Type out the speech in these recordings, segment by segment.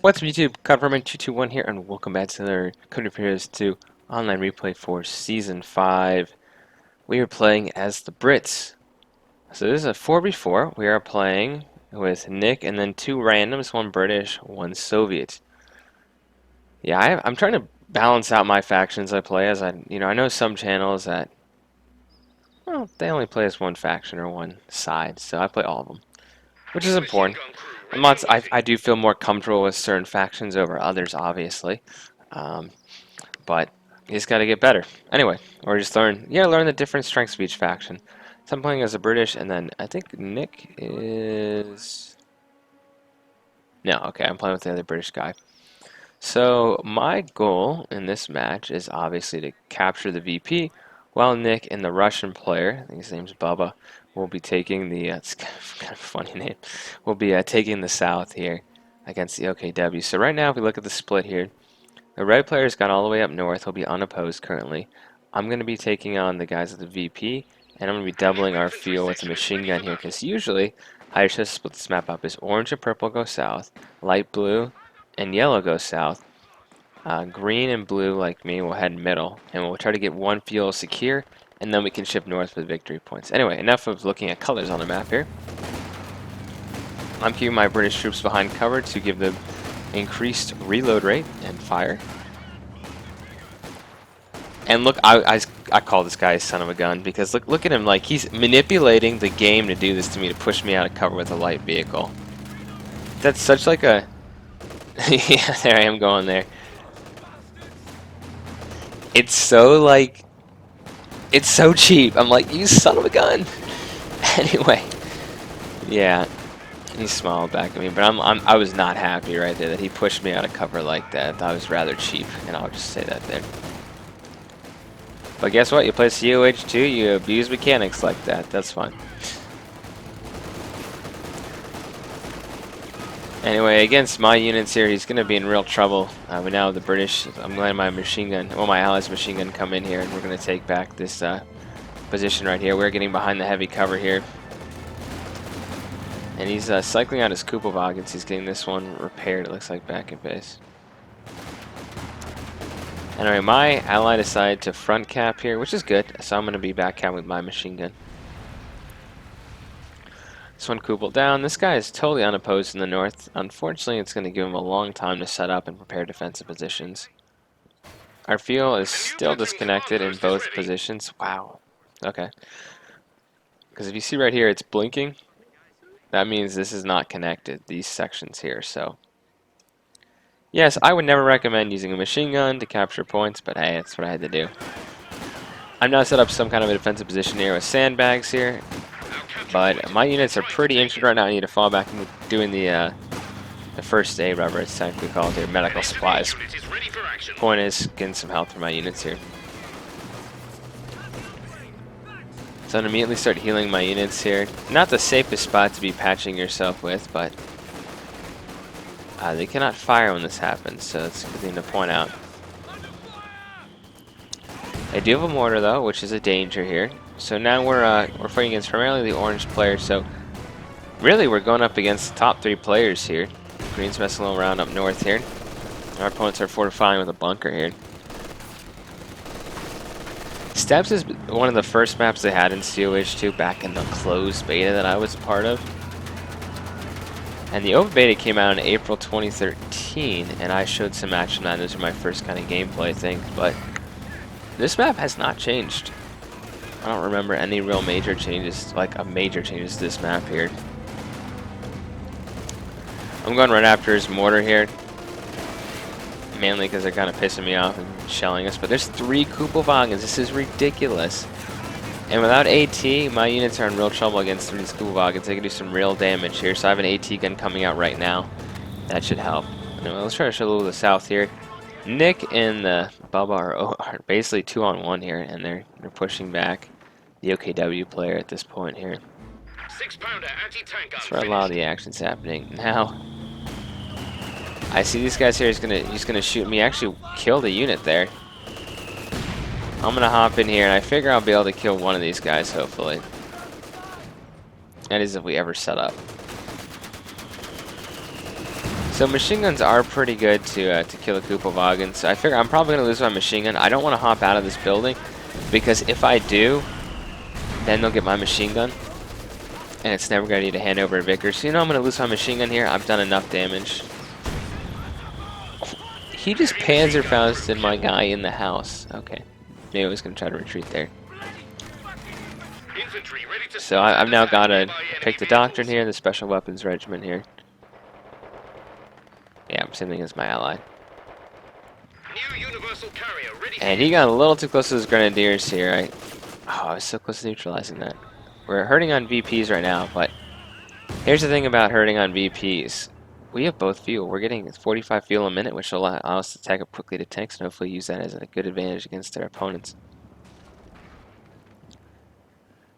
What's up YouTube? Codverman221 here, and welcome back to another Code Repairs 2 online replay for Season 5. We are playing as the Brits. So this is a 4v4. We are playing with Nick and then two randoms, one British, one Soviet. Yeah, I'm trying to balance out my factions I play as. I know some channels that, well, they only play as one faction or one side, so I play all of them, which is important. I do feel more comfortable with certain factions over others, obviously. But you just got to get better. Anyway, or just learn the different strengths of each faction. So I'm playing as a British, and then I think Nick is... No, okay, I'm playing with the other British guy. So my goal in this match is obviously to capture the VP, while Nick and the Russian player, I think his name's Bubba, will be taking the, it's kind of a funny name, will be taking the South here against the OKW. So right now, if we look at the split here, the red player's gone all the way up north. He'll be unopposed currently. I'm going to be taking on the guys at the VP, and I'm going to be doubling our fuel with the machine gun here, because usually I just split this map up as orange and purple go south, light blue and yellow go south, green and blue, like me, will head middle, and we'll try to get one fuel secure, and then we can ship north for the victory points. Anyway, enough of looking at colors on the map here. I'm keeping my British troops behind cover to give them increased reload rate and fire. And look, I call this guy a son of a gun, because look at him, like he's manipulating the game to do this to me, to push me out of cover with a light vehicle. That's such like a... Yeah, there I am going there. It's so like... It's so cheap. I'm like, you son of a gun! Anyway. Yeah. He smiled back at me, but I was not happy right there that he pushed me out of cover like that. That was rather cheap, and I'll just say that there. But guess what? You play COH 2, you abuse mechanics like that. That's fun. Anyway, against my units here, he's going to be in real trouble. But now the British, I'm letting my machine gun, well, my allies' machine gun come in here, and we're going to take back this position right here. We're getting behind the heavy cover here. And he's cycling out his Kupovagans. He's getting this one repaired, it looks like, back in base. Anyway, my ally decided to front cap here, which is good. So I'm going to be back cap with my machine gun. This one Kupal down. This guy is totally unopposed in the north. Unfortunately, it's going to give him a long time to set up and prepare defensive positions. Our fuel is still disconnected in both positions. Wow. Okay. Because if you see right here, it's blinking. That means this is not connected, these sections here, so... Yes, I would never recommend using a machine gun to capture points, but hey, that's what I had to do. I'm now set up some kind of a defensive position here with sandbags here, but my units are pretty injured right now. I need to fall back and doing the first aid, whatever it's technically called here, medical supplies. Point is, getting some health for my units here. So I'm going to immediately start healing my units here. Not the safest spot to be patching yourself with, but they cannot fire when this happens, so that's a good thing to point out. I do have a mortar though, which is a danger here. So now we're fighting against primarily the orange player. So really, we're going up against the top 3 players here. Green's messing a little around up north here. Our opponents are fortifying with a bunker here. Steps is one of the first maps they had in COH 2 back in the closed beta that I was a part of. And the open beta came out in April 2013, and I showed some action on those. Are my first kind of gameplay things, but this map has not changed. I don't remember any real major changes, like a major changes to this map here. I'm going right after his mortar here, mainly because they're kind of pissing me off and shelling us. But there's 3 Kupovagans. This is ridiculous. And without AT, my units are in real trouble against these Kupovagans. They can do some real damage here. So I have an AT gun coming out right now. That should help. Anyway, let's try to show a little of the south here. Nick and Bubba are basically 2-on-1 here, and they're pushing back the OKW player at this point here. That's where a lot of the action's happening. Now, I see these guys here. He's gonna shoot me. Actually, kill the unit there. I'm gonna hop in here, and I figure I'll be able to kill one of these guys, hopefully. That is if we ever set up. So machine guns are pretty good to kill a Kupovagen. So I figure I'm probably going to lose my machine gun. I don't want to hop out of this building, because if I do, then they'll get my machine gun. And it's never going to need to hand over to Vickers. So, you know, I'm going to lose my machine gun here. I've done enough damage. He just Panzerfausted my guy in the house. Okay. Maybe I was going to try to retreat there. So I've now got to pick the Doctrine here, the Special Weapons Regiment here. Yeah, same thing as my ally. And he got a little too close to his Grenadiers here. I was so close to neutralizing that. We're hurting on VPs right now, but here's the thing about hurting on VPs. We have both fuel. We're getting 45 fuel a minute, which will allow us to attack up quickly to tanks and hopefully use that as a good advantage against their opponents.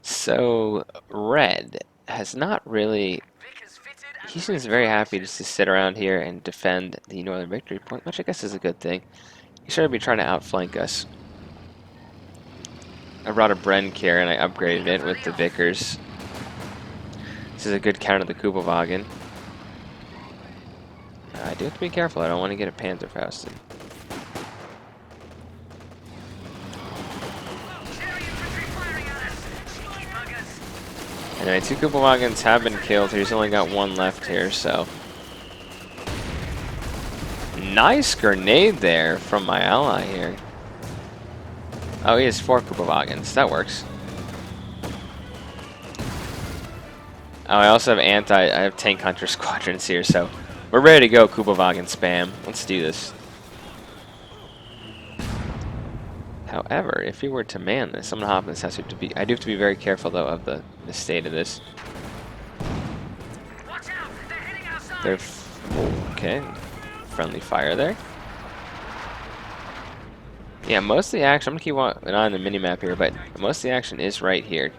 So, Red has not really... He seems very happy just to sit around here and defend the Northern Victory Point, which I guess is a good thing. He should be trying to outflank us. I brought a Bren here and I upgraded it with the Vickers. This is a good counter to the Kupovagen. I do have to be careful. I don't want to get a Panzerfausted. Anyway, 2 Kupovagens have been killed. He's only got 1 left here, so... Nice grenade there from my ally here. Oh, he has 4 Kupovagens. That works. Oh, I also have I have tank hunter squadrons here, so we're ready to go. Kupovagen spam. Let's do this. However, if we were to man this, I'm gonna hop in this house. I do have to be very careful though of the state of this. They're okay. Friendly fire there. Yeah, most of the action. I'm gonna keep an eye on the minimap here, but most of the action is right here.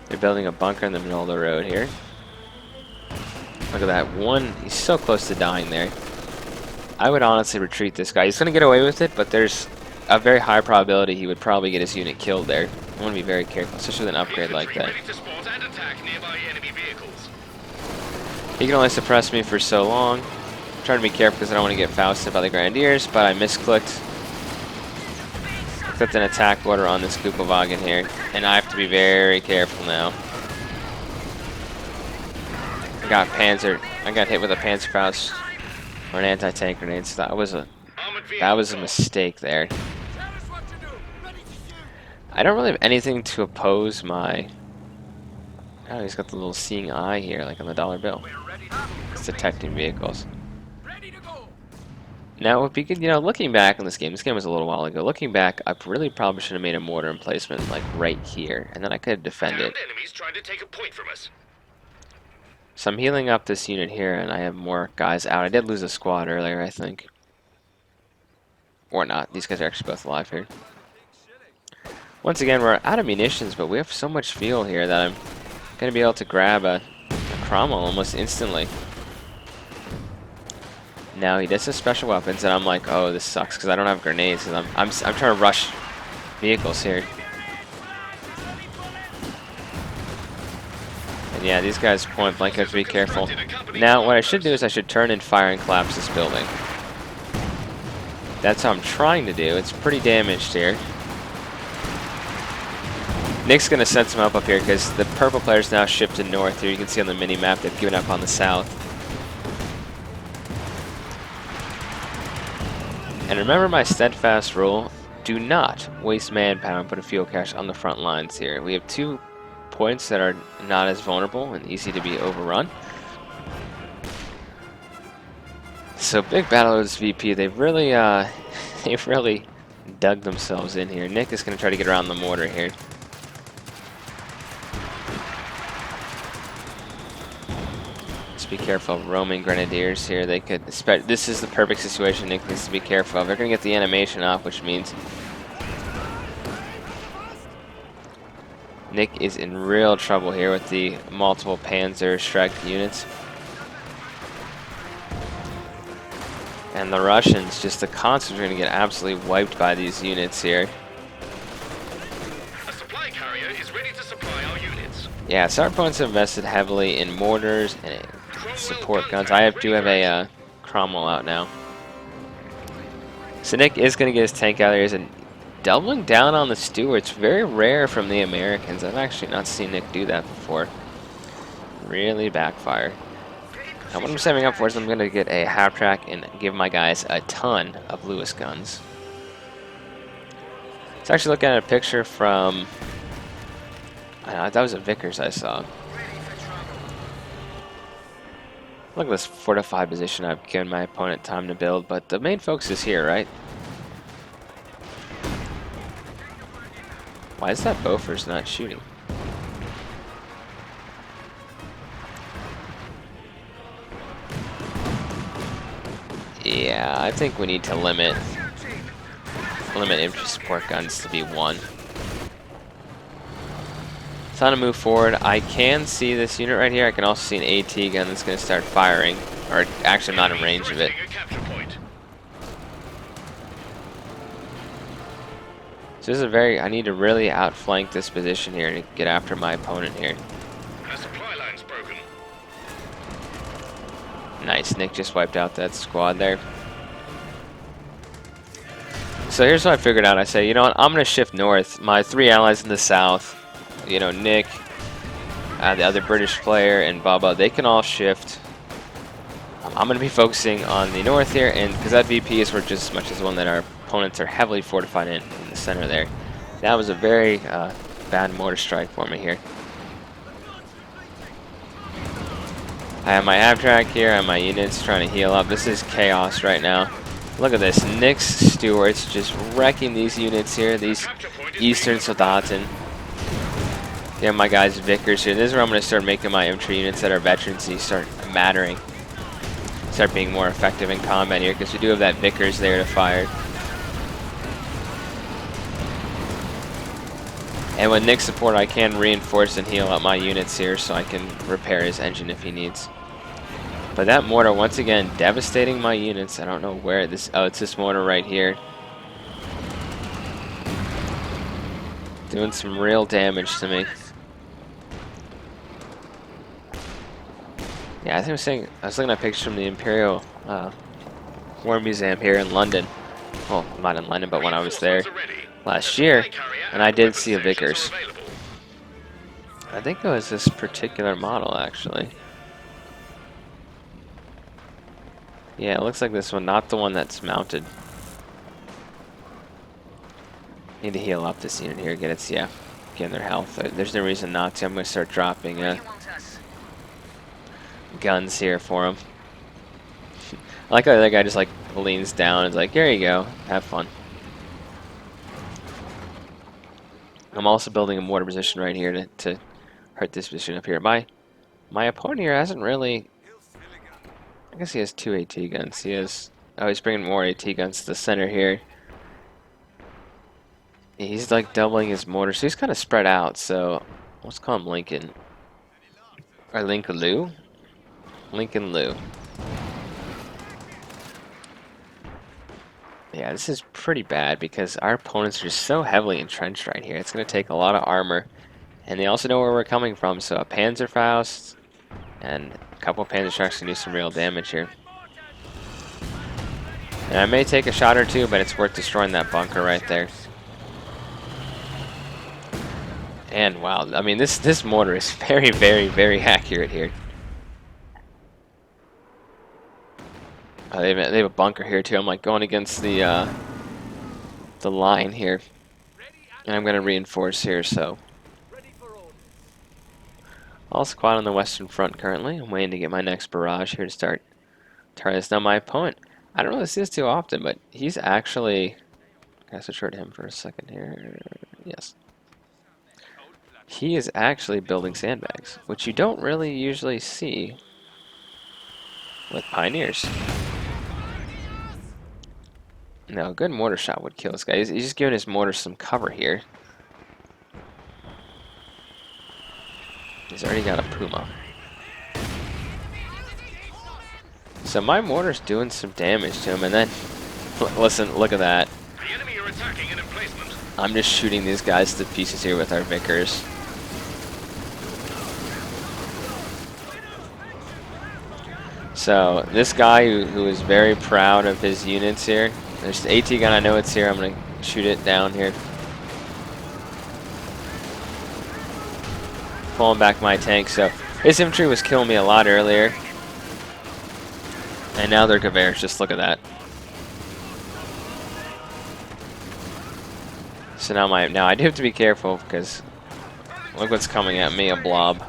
They're building a bunker in the middle of the road here. Look at that one. He's so close to dying there. I would honestly retreat this guy. He's going to get away with it, but there's a very high probability he would probably get his unit killed there. I want to be very careful, especially with an upgrade like that. He can only suppress me for so long. I'm trying to be careful because I don't want to get Fausted by the Grenadiers, but I misclicked. Clicked an attack order on this Kupovagen here, and I have to be very careful now. I got hit with a Panzerfaust or an anti-tank grenade, so that was a mistake there. I don't really have anything to oppose my... Oh, he's got the little seeing eye here, like on the dollar bill. It's detecting vehicles. Now, it would be good, you know, looking back on this game was a little while ago. Looking back, I really probably should have made a mortar emplacement, like, right here, and then I could have defended. Enemies trying to take a point from us. So I'm healing up this unit here, and I have more guys out. I did lose a squad earlier, I think. Or not. These guys are actually both alive here. Once again, we're out of munitions, but we have so much fuel here that I'm going to be able to grab a Cromwell almost instantly. Now he does his special weapons, and I'm like, oh, this sucks because I don't have grenades. Because I'm trying to rush vehicles here. And yeah, these guys point blank have to be careful. Now, what I should do is I should turn and fire and collapse this building. That's how I'm trying to do. It's pretty damaged here. Nick's going to set some up here because the purple players now shifted north here. You can see on the mini-map they've given up on the south. And remember my steadfast rule, do not waste manpower and put a fuel cache on the front lines here. We have 2 points that are not as vulnerable and easy to be overrun. So big battle with this VP. They've really dug themselves in here. Nick is going to try to get around the mortar here. Be careful of roaming grenadiers here. They could. This is the perfect situation Nick needs to be careful of. They're going to get the animation off, which means Nick is in real trouble here with the multiple Panzer strike units. And the Russians, just the concepts are going to get absolutely wiped by these units here. A supply flight carrier is ready to supply our units. Yeah, so our opponents have invested heavily in mortars and support guns. I do have a Cromwell out now. So Nick is going to get his tank out there. He's doubling down on the Stuarts. Very rare from the Americans. I've actually not seen Nick do that before. Really backfire. Now what I'm saving up for is I'm going to get a half track and give my guys a ton of Lewis guns. It's actually looking at a picture from... I don't know, that was a Vickers I saw. Look at this fortified position I've given my opponent time to build, but the main focus is here, right? Why is that Bofors not shooting? Yeah, I think we need to limit infantry support guns to be 1. It's time to move forward. I can see this unit right here. I can also see an AT gun that's going to start firing. Or actually, I'm not in range of it. So this is a very... I need to really outflank this position here to get after my opponent here. Our supply line's broken. Nice. Nick just wiped out that squad there. So here's what I figured out. I said, you know what? I'm going to shift north. My 3 allies in the south, you know, Nick, the other British player, and Bubba, they can all shift. I'm going to be focusing on the north here, and because that VP is worth just as much as the one that our opponents are heavily fortified in the center there. That was a very bad mortar strike for me here. I have my abtract here, I have my units trying to heal up. This is chaos right now. Look at this, Nick's Stuarts just wrecking these units here, these Eastern Soldaten. Yeah, my guys Vickers here. This is where I'm going to start making my infantry units that are veterans start mattering. Start being more effective in combat here, because we do have that Vickers there to fire. And with Nick's support, I can reinforce and heal up my units here so I can repair his engine if he needs. But that mortar, once again, devastating my units. I don't know where this... Oh, it's this mortar right here. Doing some real damage to me. Yeah, I think I was looking at pictures from the Imperial War Museum here in London. Well, not in London, but when I was there last year, and I did see a Vickers. I think it was this particular model, actually. Yeah, it looks like this one, not the one that's mounted. Need to heal up this unit here, get its, get their health. There's no reason not to. I'm going to start dropping guns here for him. I like how the other guy just like leans down and is like, here you go, have fun. I'm also building a mortar position right here to hurt this position up here. My opponent here hasn't really... I guess he has 2 AT guns. He has... Oh, he's bringing more AT guns to the center here. He's like doubling his mortar, so he's kind of spread out, so... Let's call him Lincoln. Or Lincoln Lou? Lincoln Lou. Yeah, this is pretty bad because our opponents are just so heavily entrenched right here. It's going to take a lot of armor. And they also know where we're coming from, so a Panzerfaust and a couple of Panzer Sharks can do some real damage here. And I may take a shot or two, but it's worth destroying that bunker right there. And wow, I mean, this mortar is very, very, very accurate here. They have a bunker here too. I'm like going against the line here, and I'm going to reinforce here. So, all squad on the western front currently. I'm waiting to get my next barrage here to start targeting this. Now my opponent, I don't really see this too often, but he's actually. Can I switch over to him for a second here? Yes. He is actually building sandbags, which you don't really usually see with Pioneers. No, a good mortar shot would kill this guy. He's just giving his mortar some cover here. He's already got a Puma. So my mortar's doing some damage to him, and then, listen, look at that. The enemy are attacking an emplacement. I'm just shooting these guys to pieces here with our Vickers. So this guy who is very proud of his units here. There's the AT gun, I know it's here. I'm gonna shoot it down here. Pulling back my tank. So his infantry was killing me a lot earlier. And now they're Gewehr's, just look at that. So now I do have to be careful because look what's coming at me, a blob.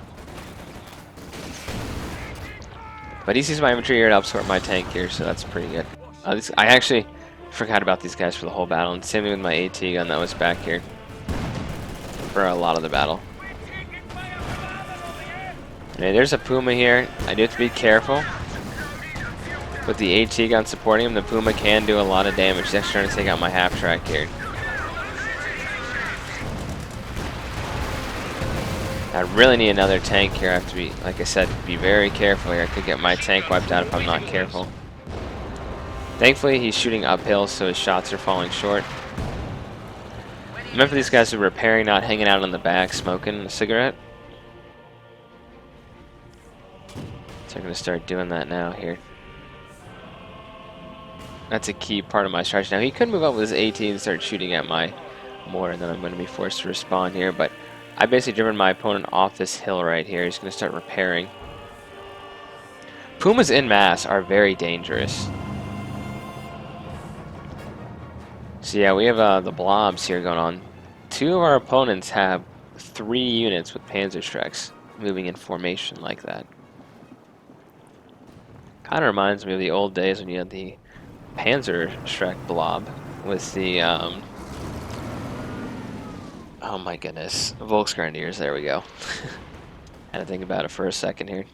But he sees my infantry here to outsort my tank here, so that's pretty good. I actually forgot about these guys for the whole battle, and same thing with my AT gun that was back here for a lot of the battle. Okay, there's a Puma here. I do have to be careful. With the AT gun supporting him, the Puma can do a lot of damage. He's actually trying to take out my half track here. I really need another tank here. I have to be, like I said, be very careful here. I could get my tank wiped out if I'm not careful. Thankfully, he's shooting uphill, so his shots are falling short. Remember, these guys are repairing, not hanging out on the back, smoking a cigarette. So I'm going to start doing that now here. That's a key part of my strategy. Now, he could move up with his AT and start shooting at my mortar, and then I'm going to be forced to respond here, but I basically driven my opponent off this hill right here. He's going to start repairing. Pumas in mass are very dangerous. So yeah, we have the blobs here going on. Two of our opponents have 3 units with Panzerschrecks moving in formation like that. Kind of reminds me of the old days when you had the Panzerschreck blob with the oh my goodness, Volksgrenadiers, there we go. Had to think about it for a second here.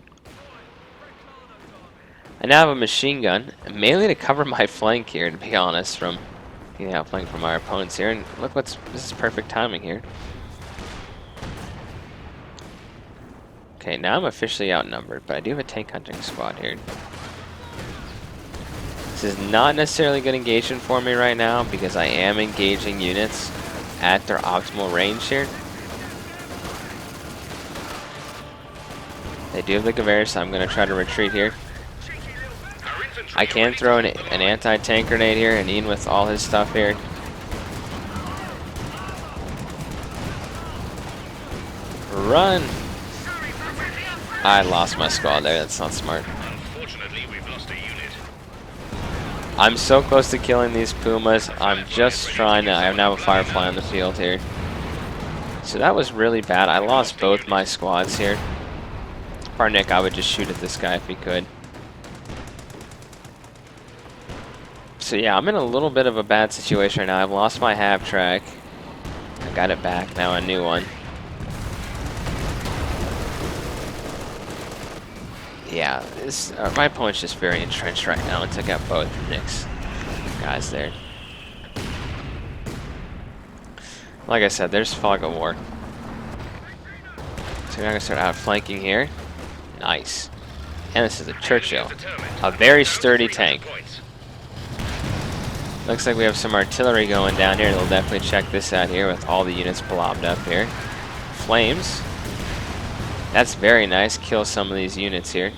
I now have a machine gun, mainly to cover my flank here, to be honest, from getting outflanked from our opponents here. And look, this is perfect timing here. Okay, now I'm officially outnumbered, but I do have a tank hunting squad here. This is not necessarily good engagement for me right now because I am engaging units at their optimal range here. They do have the Gewehr, so I'm going to try to retreat here. I can throw an anti-tank grenade here, and Ian with all his stuff here. Run! I lost my squad there, that's not smart. Unfortunately, we've lost a unit. I'm so close to killing these Pumas. I'm just trying to... I now have a Firefly on the field here. So that was really bad. I lost both my squads here. Parnick, I would just shoot at this guy if he could. So yeah, I'm in a little bit of a bad situation right now. I've lost my half track. I got it back, now a new one. Yeah, my opponent's just very entrenched right now and took out both Nick's guys there. Like I said, there's fog of war. So we're going to start outflanking here. Nice. And this is a Churchill. A very sturdy tank. Looks like we have some artillery going down here. They'll definitely check this out here with all the units blobbed up here. Flames. That's very nice. Kill some of these units here.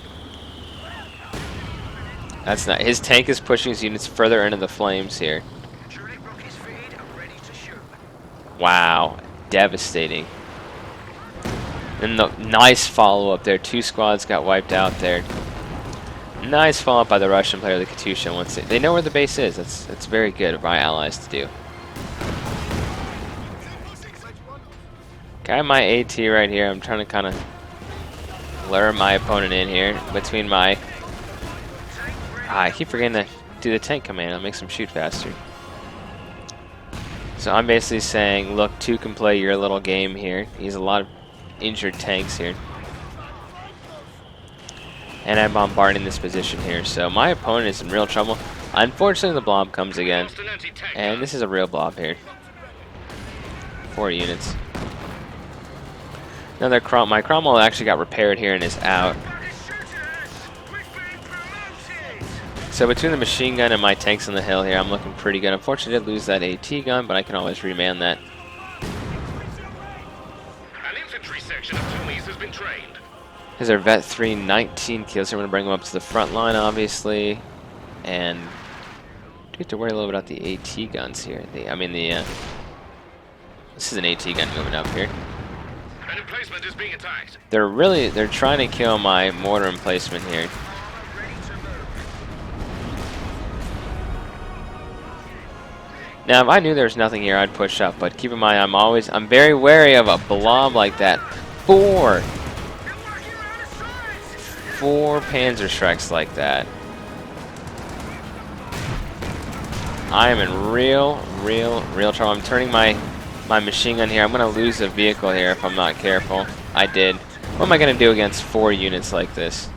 That's not. His tank is pushing his units further into the flames here. Wow. Devastating. And the nice follow-up there. 2 squads got wiped out there. Nice follow-up by the Russian player, the Katusha. Once they know where the base is. That's very good of my allies to do. Okay, I have my AT right here. I'm trying to kind of lure my opponent in here between my... I keep forgetting to do the tank command. I'll make them shoot faster. So I'm basically saying, look, 2 can play your little game here. He's a lot of injured tanks here. And I'm bombarding this position here. So my opponent is in real trouble. Unfortunately, the blob comes again. And this is a real blob here. 4 units. Another my Cromwell actually got repaired here and is out. So between the machine gun and my tanks on the hill here, I'm looking pretty good. Unfortunately, I did lose that AT gun, but I can always reman that. An infantry section of Tomies has been trained. Here's our Vet 3, 19 kills. So we're going to bring him up to the front line, obviously. And we have to worry a little bit about the AT guns here. This is an AT gun moving up here. An emplacement is being attacked. They're trying to kill my mortar emplacement here. Now, if I knew there was nothing here, I'd push up. But keep in mind, I'm very wary of a blob like that. Four Panzerschrecks like that. I am in real trouble. I'm turning my machine gun here. I'm going to lose a vehicle here if I'm not careful. I did. What am I going to do against 4 units like this?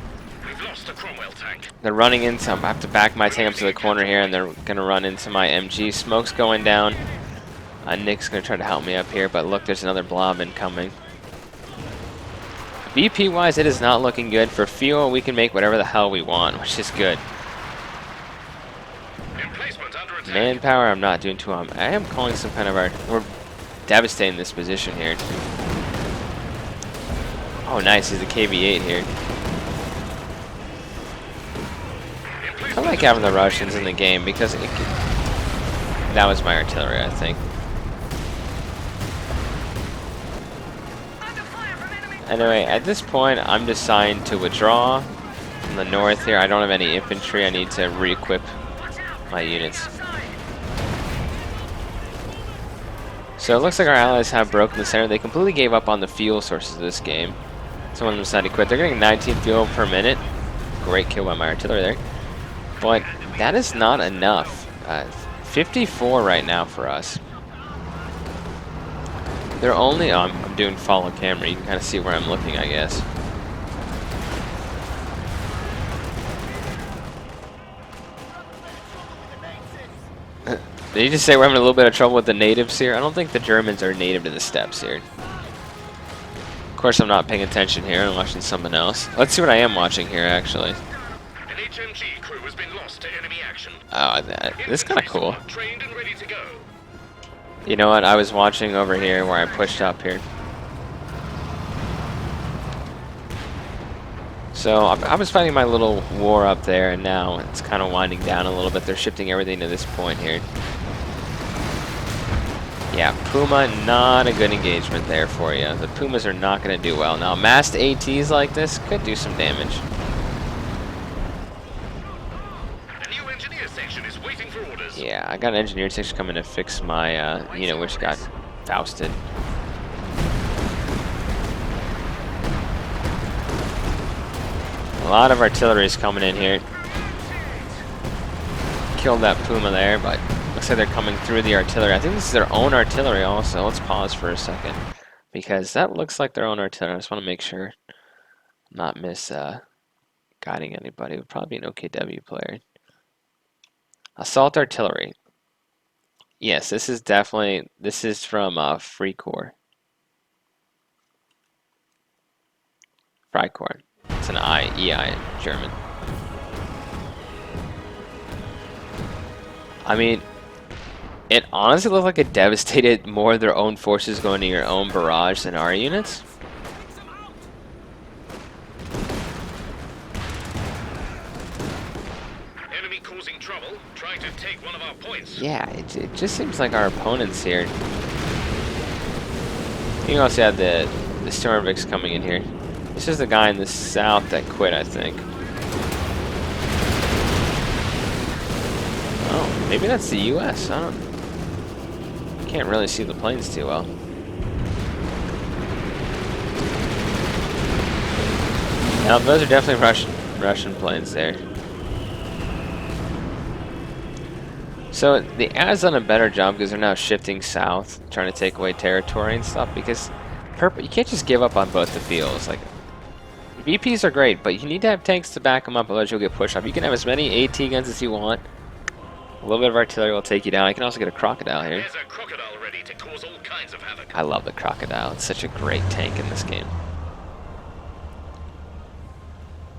We've lost a Cromwell tank. They're running into... I have to back my tank up to the corner here, and they're going to run into my MG. Smoke's going down. Nick's going to try to help me up here, but look, there's another blob incoming. BP-wise, it is not looking good. For fuel, we can make whatever the hell we want, which is good. Emplacement under attack. Manpower, I'm not doing too well. I am calling some kind of art. We're devastating this position here. Oh, nice. He's the KV-8 here. I like having the Russians in the game because that was my artillery, I think. Anyway, at this point, I'm deciding to withdraw from the north here. I don't have any infantry. I need to re-equip my units. So it looks like our allies have broken the center. They completely gave up on the fuel sources of this game. Some of them decided to quit. They're getting 19 fuel per minute. Great kill by my artillery there. But that is not enough. 54 right now for us. They're only... Oh, I'm doing follow camera. You can kind of see where I'm looking, I guess. Did you just say we're having a little bit of trouble with the natives here? I don't think the Germans are native to the steppes here. Of course, I'm not paying attention here. I'm watching someone else. Let's see what I am watching here, actually. An HMG crew has been lost to enemy action. Oh, this is kind of cool. Trained and ready to go. You know what? I was watching over here where I pushed up here. So I was fighting my little war up there, and now it's kind of winding down a little bit. They're shifting everything to this point here. Yeah, Puma, not a good engagement there for you. The Pumas are not going to do well. Now, massed ATs like this could do some damage. A new engineer section is waiting for orders. Yeah, I got an engineer section coming to fix my unit, which got ousted. A lot of artillery is coming in here. Killed that Puma there, but looks like they're coming through the artillery. I think this is their own artillery also. Let's pause for a second, because that looks like their own artillery. I just want to make sure I'm not guiding anybody. It would probably be an OKW player. Assault artillery. Yes, this is definitely, this is from Freikorps. Freikorps. It's an EI in German. I mean, it honestly looked like it devastated more of their own forces going to your own barrage than our units. Enemy causing trouble, trying to take one of our points. Yeah, it just seems like our opponents here. You also had the Stormviks coming in here. This is the guy in the south that quit, I think. Oh, maybe that's the U.S. I can't really see the planes too well. Now, those are definitely Russian planes there. So the A's done a better job because they're now shifting south, trying to take away territory and stuff. Because you can't just give up on both the fields. Like, VPs are great, but you need to have tanks to back them up, otherwise you'll get pushed off. You can have as many AT guns as you want. A little bit of artillery will take you down. I can also get a crocodile here. There's a crocodile ready to cause all kinds of havoc. I love the crocodile. It's such a great tank in this game.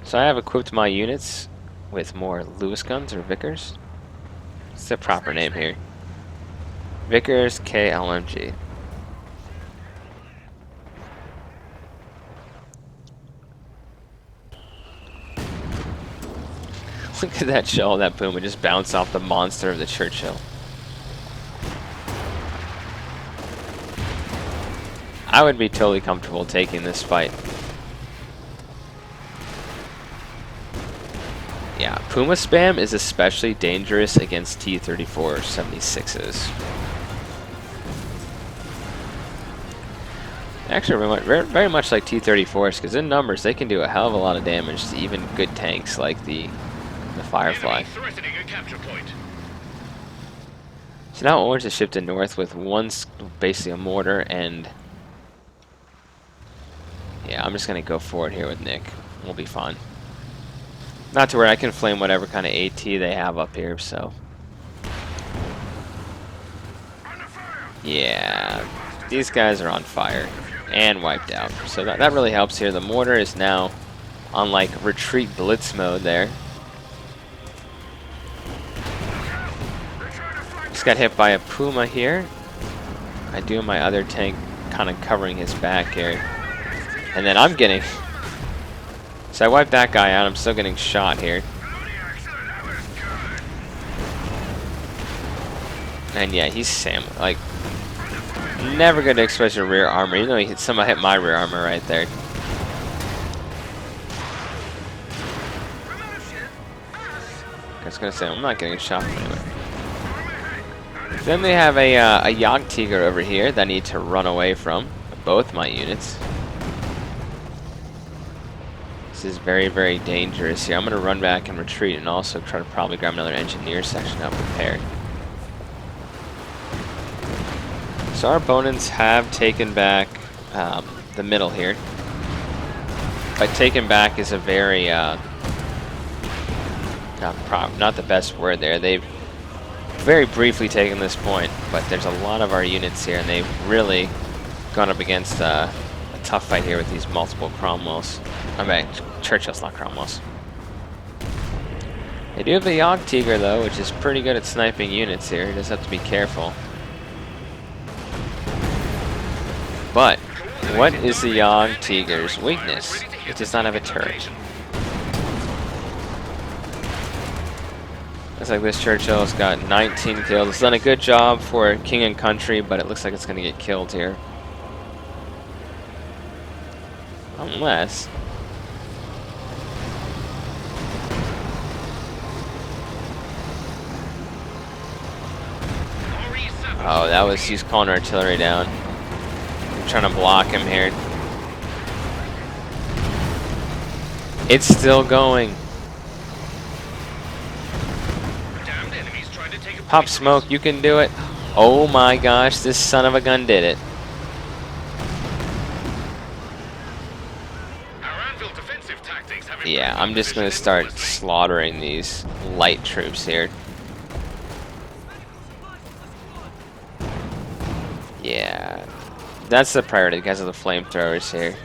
So I have equipped my units. with more Lewis guns or Vickers. What's the proper name here? Vickers KLMG. Look at that shell, that Puma just bounced off the monster of the Churchill. I would be totally comfortable taking this fight. Yeah, Puma spam is especially dangerous against T-34 76s. Actually, very much like T-34s, because in numbers they can do a hell of a lot of damage to even good tanks like the Firefly. Threatening a capture point. So now Orange has shifted north with basically a mortar, and yeah, I'm just gonna go forward here with Nick. We'll be fine. Not to where I can flame whatever kind of AT they have up here, so. Yeah, these guys are on fire and wiped out. So that really helps here. The mortar is now on like retreat blitz mode there. Just got hit by a Puma here. I do have my other tank kind of covering his back here. And then I'm getting... So I wiped that guy out. I'm still getting shot here. And yeah, he's like, never going to express your rear armor. You know, he somehow hit my rear armor right there. I was going to say, I'm not getting shot from anywhere. Then they have a Jagdtiger over here that I need to run away from. Both my units. This is very, very dangerous here. I'm going to run back and retreat and also try to probably grab another engineer section up prepared. So our opponents have taken back the middle here. But taken back is a very, not the best word there. They've very briefly taken this point, but there's a lot of our units here, and they've really gone up against a tough fight here with these multiple Cromwells. I mean, Churchills, not Cromwells. They do have the Jagdtiger, though, which is pretty good at sniping units here. You just have to be careful. But what is the Jagdtiger's weakness? It does not have a turret. Looks like this Churchill's got 19 kills. It's done a good job for King and Country, but it looks like it's going to get killed here. Unless... Oh, that was... he's calling artillery down. I'm trying to block him here. It's still going. Pop smoke, you can do it. Oh my gosh, this son of a gun did it. Yeah, I'm just going to start slaughtering these light troops here. Yeah, that's the priority because of the flamethrowers here.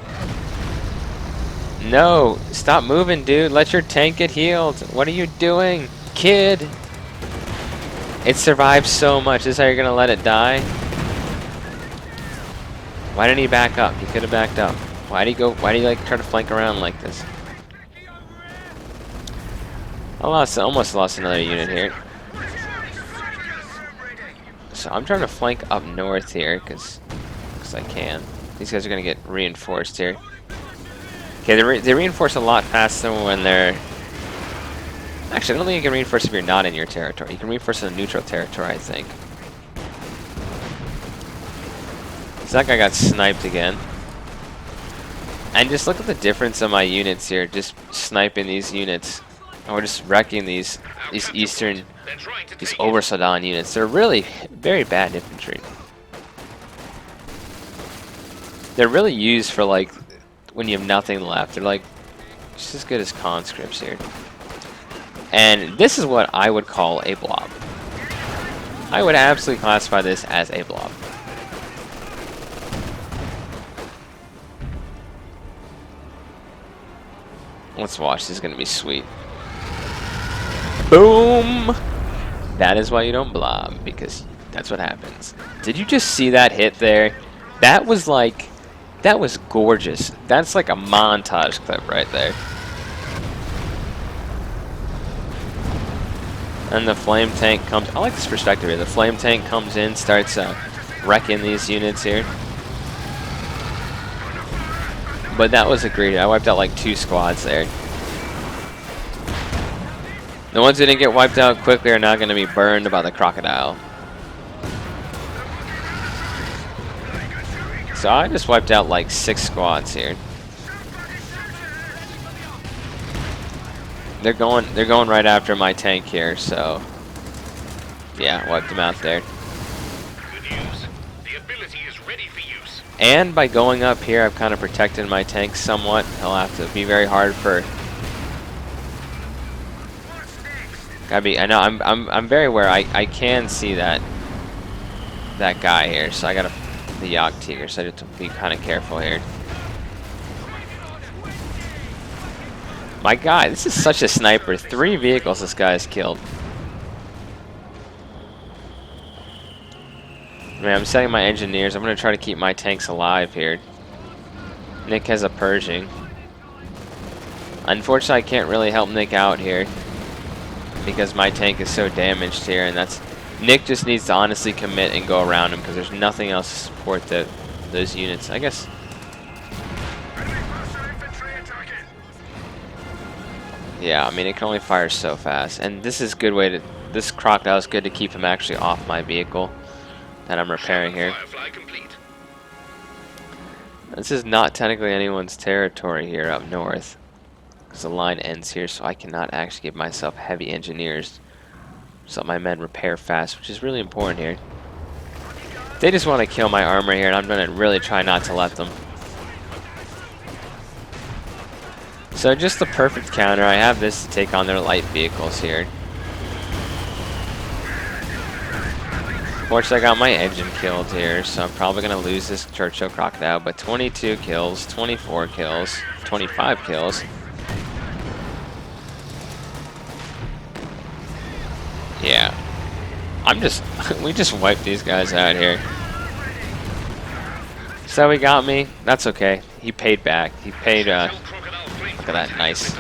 No, stop moving, dude. Let your tank get healed. What are you doing, kid? It survived so much. This is how you're gonna let it die? Why didn't he back up? He could have backed up. Why did he go? Why did he like try to flank around like this? I almost lost another unit here. So I'm trying to flank up north here because I can. These guys are gonna get reinforced here. Okay, they reinforce a lot faster when they're... Actually, I don't think you can reinforce if you're not in your territory. You can reinforce in a neutral territory, I think. So that guy got sniped again. And just look at the difference in my units here, just sniping these units. And we're just wrecking these eastern, these Obersoldaten units. They're really very bad infantry. They're really used for like, when you have nothing left. They're like, just as good as conscripts here. And this is what I would call a blob. I would absolutely classify this as a blob. Let's watch. This is going to be sweet. Boom! That is why you don't blob, because that's what happens. Did you just see that hit there? That was like, that was gorgeous. That's like a montage clip right there. And the flame tank comes, I like this perspective here. The flame tank comes in, starts wrecking these units here. But that was a great, I wiped out like 2 squads there. The ones that didn't get wiped out quickly are not going to be burned by the crocodile. So I just wiped out like 6 squads here. They're going right after my tank here, so yeah, wiped them out there. Good news. The ability is ready for use. And by going up here, I've kind of protected my tank somewhat. He'll have to be very hard for. Gotta be. I know. I'm very aware. I can see that guy here, so I gotta the Jagdtiger. So I have to be kind of careful here. My guy, this is such a sniper. 3 vehicles this guy has killed. Man, I'm setting my engineers. I'm going to try to keep my tanks alive here. Nick has a Pershing. Unfortunately, I can't really help Nick out here because my tank is so damaged here, and that's Nick just needs to honestly commit and go around him because there's nothing else to support those units. I guess. Yeah, I mean, it can only fire so fast, and this is a good way to. This crocodile is good to keep him actually off my vehicle that I'm repairing here. This is not technically anyone's territory here up north, because the line ends here, so I cannot actually give myself heavy engineers so my men repair fast, which is really important here. They just want to kill my armor here, and I'm going to really try not to let them. So just the perfect counter. I have this to take on their light vehicles here. Fortunately, I got my engine killed here, so I'm probably going to lose this Churchill Crocodile, but 22 kills, 24 kills, 25 kills. Yeah. We just wiped these guys out here. So he got me. That's okay. He paid back. He paid, look at that, nice.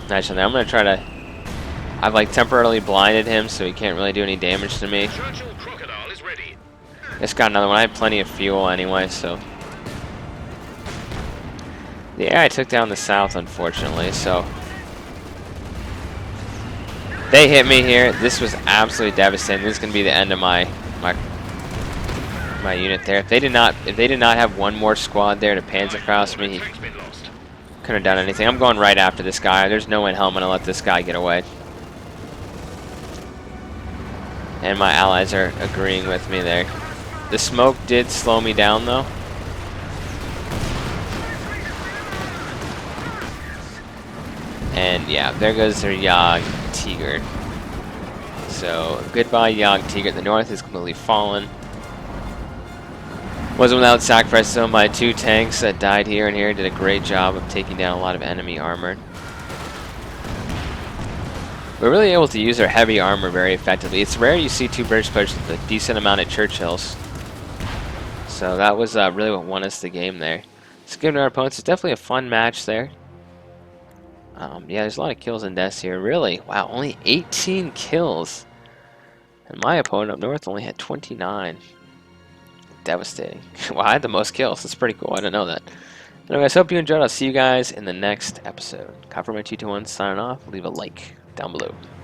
Nice on there. I'm going to try to, I've like temporarily blinded him so he can't really do any damage to me. Just got another one. I had plenty of fuel anyway, so. Yeah, I took down the south, unfortunately, so. They hit me here. This was absolutely devastating. This is going to be the end of my unit there. If they did not have one more squad there to Panzerfaust me, he couldn't have done anything. I'm going right after this guy. There's no way in hell I'm going to let this guy get away. And my allies are agreeing with me there. The smoke did slow me down, though. And yeah, there goes their Jagdtiger. So goodbye, Jagdtiger. The north is completely fallen. Wasn't without sacrifice, so my 2 tanks that died here and here did a great job of taking down a lot of enemy armor. We're really able to use our heavy armor very effectively. It's rare you see 2 British players with a decent amount of Churchills. So that was really what won us the game there. So given our opponents, it's definitely a fun match there. Yeah, there's a lot of kills and deaths here. Really? Wow, only 18 kills. And my opponent up north only had 29. Devastating. Wow, I had the most kills. That's pretty cool. I didn't know that. Anyway, guys, hope you enjoyed. I'll see you guys in the next episode. Copperman221 signing off. Leave a like down below.